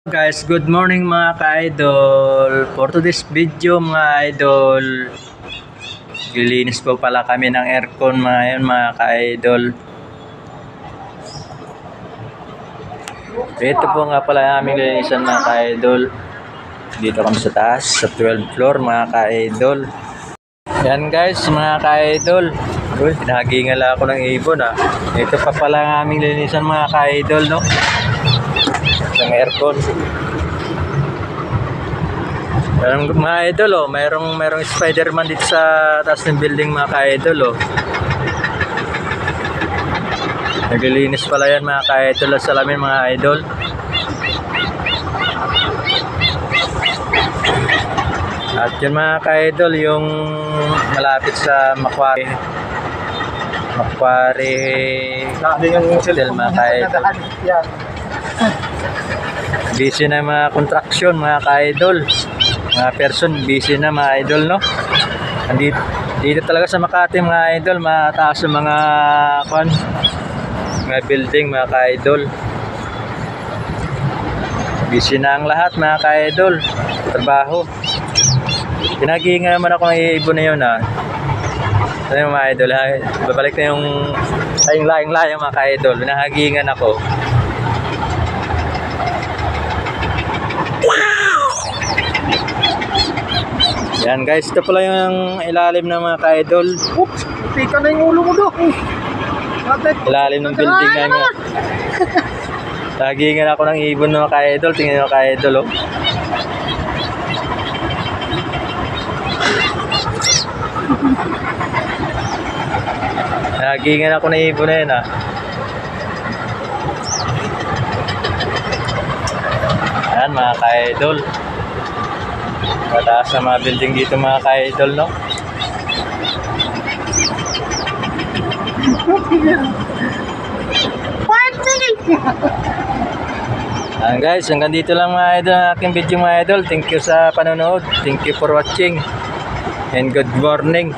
Guys, good morning mga ka-idol. For today's video mga idol, lilinis po pala kami ng aircon mga ka-idol. Ito po nga pala yung aming linisan mga ka-idol. Dito kami sa taas, sa 12th floor mga ka-idol. Yan guys mga ka-idol. Uy, nagingala ako ng ibon ah. Ito pa pala ang aming linisan mga ka-idol, no? Ng aircon. Mga idol, oh, mayroong Spider-Man dito sa taas ng building mga ka-idol, oh. Naglilinis pala yan mga ka-idol sa salamin mga idol. At yun mga ka-idol, yung malapit sa Macquarie Hotel mga ka-idol. Busy na mga contraction mga ka-idol. Mga person busy na mga idol, no? Dito talaga sa Makati mga idol, mataas ang mga building mga ka-idol. Busy na ang lahat mga ka-idol. Trabaho. Pinagihinga naman ako ng ibon na yun ah. Ano yung mga idol, babalik na yung layang mga ka-idol. Pinagihingan ako. Yan guys, ito pala yung ilalim ng mga ka-idol. Oops, pika na yung ulo mo do. Ilalim ng building na nga. Nagihingan ako ng ibon ng mga ka-idol. Tingnan yung ka-idol, oh. Nagihingan ako ng ibon na yun, ah. Yan mga ka-idol. Mataas na mga building dito mga ka-idol, no? Guys, hanggang dito lang mga idol ang aking video mga idol. Thank you sa panonood. Thank you for watching. And good morning.